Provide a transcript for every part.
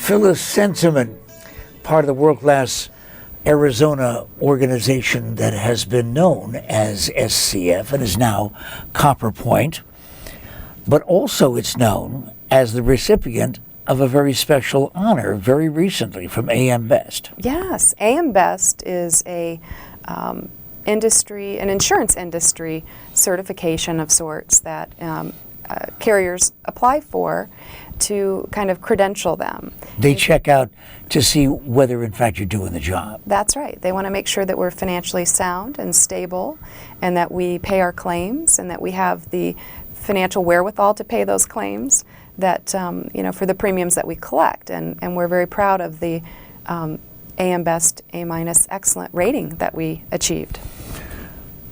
Phyllis Senseman, part of the world-class Arizona organization that has been known as SCF and is now CopperPoint, but also it's known as the recipient of a very special honor very recently from AM Best. Yes, AM Best is an insurance industry certification of sorts that carriers apply for to kind of credential them. They check out to see whether in fact you're doing the job. That's right. They want to make sure that we're financially sound and stable, and that we pay our claims, and that we have the financial wherewithal to pay those claims, that for the premiums that we collect. And we're very proud of the AM Best A- excellent rating that we achieved.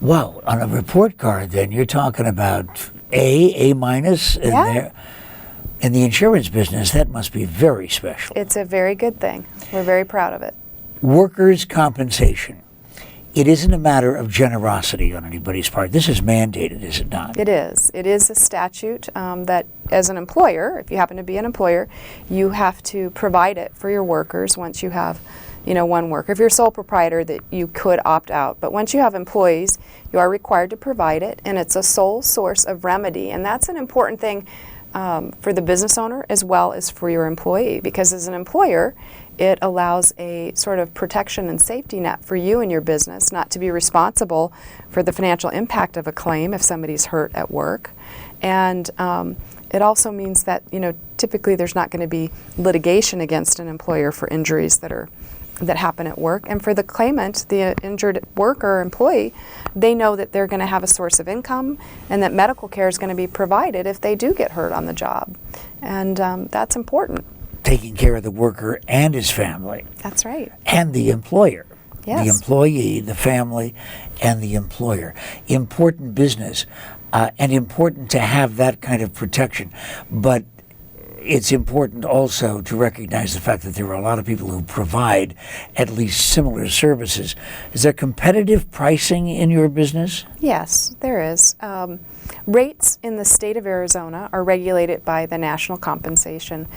Wow, on a report card then you're talking about A- Yeah. In the insurance business, that must be very special. It's a very good thing. We're very proud of it. Workers' compensation. It isn't a matter of generosity on anybody's part. This is mandated, is it not? It is. It is a statute that, as an employer, if you happen to be an employer, you have to provide it for your workers once you have, one worker. If you're a sole proprietor, that you could opt out. But once you have employees, you are required to provide it, and it's a sole source of remedy. And that's an important thing for the business owner as well as for your employee, because as an employer, it allows a sort of protection and safety net for you and your business not to be responsible for the financial impact of a claim if somebody's hurt at work. And it also means that, typically there's not going to be litigation against an employer for injuries that happen at work. And for the claimant, the injured worker or employee, they know that they're going to have a source of income and that medical care is going to be provided if they do get hurt on the job. And that's important. Taking care of the worker and his family. That's right. And the employer. Yes. The employee, the family, and the employer. Important business, and important to have that kind of protection. But it's important also to recognize the fact that there are a lot of people who provide at least similar services. Is there competitive pricing in your business? Yes, there is. Rates in the state of Arizona are regulated by the National Compensation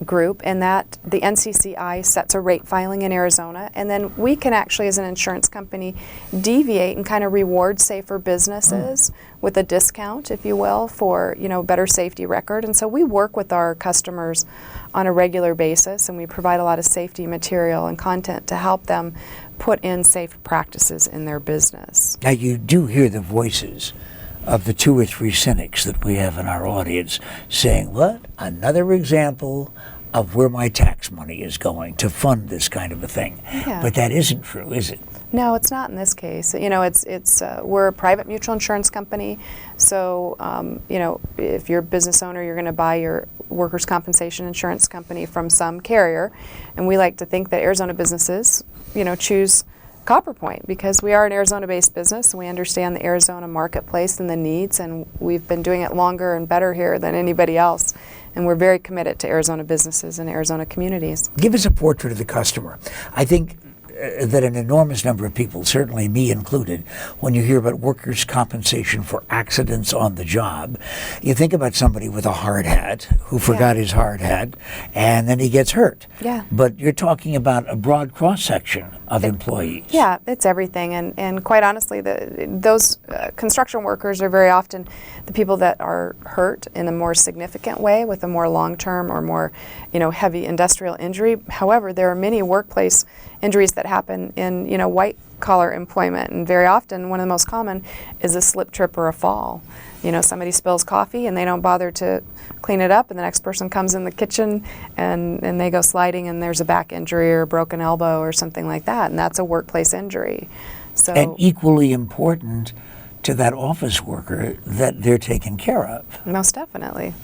Group, and that the NCCI sets a rate filing in Arizona, and then we can actually, as an insurance company, deviate and kind of reward safer businesses with a discount, if you will, for better safety record. And so we work with our customers on a regular basis, and we provide a lot of safety material and content to help them put in safe practices in their business. Now you do hear the voices of the 2 or 3 cynics that we have in our audience saying, what? Another example of where my tax money is going to fund this kind of a thing. Yeah. But that isn't true, is it? No, it's not in this case. We're a private mutual insurance company, so if you're a business owner, you're going to buy your workers' compensation insurance company from some carrier, and we like to think that Arizona businesses, choose CopperPoint because we are an Arizona-based business and we understand the Arizona marketplace and the needs, and we've been doing it longer and better here than anybody else. And we're very committed to Arizona businesses and Arizona communities. Give us a portrait of the customer. I think that an enormous number of people, certainly me included, when you hear about workers' compensation for accidents on the job, you think about somebody with a hard hat who forgot his hard hat and then he gets hurt. Yeah. But you're talking about a broad cross-section of employees. Yeah, it's everything. And quite honestly, those construction workers are very often the people that are hurt in a more significant way with a more long-term or more heavy industrial injury. However, there are many workplace injuries that happen in white-collar employment, and very often one of the most common is a slip, trip, or a fall. Somebody spills coffee and they don't bother to clean it up, and the next person comes in the kitchen and they go sliding and there's a back injury or a broken elbow or something like that, and that's a workplace injury. So, and equally important to that office worker that they're taken care of. Most definitely.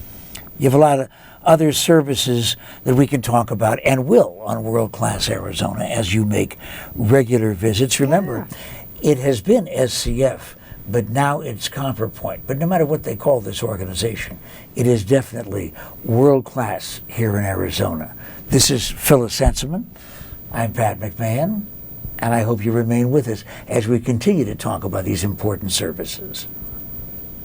You have a lot of other services that we can talk about and will on World Class Arizona as you make regular visits. Remember, it has been SCF, but now it's CopperPoint. But no matter what they call this organization, it is definitely world class here in Arizona. This is Phyllis Senseman. I'm Pat McMahon, and I hope you remain with us as we continue to talk about these important services.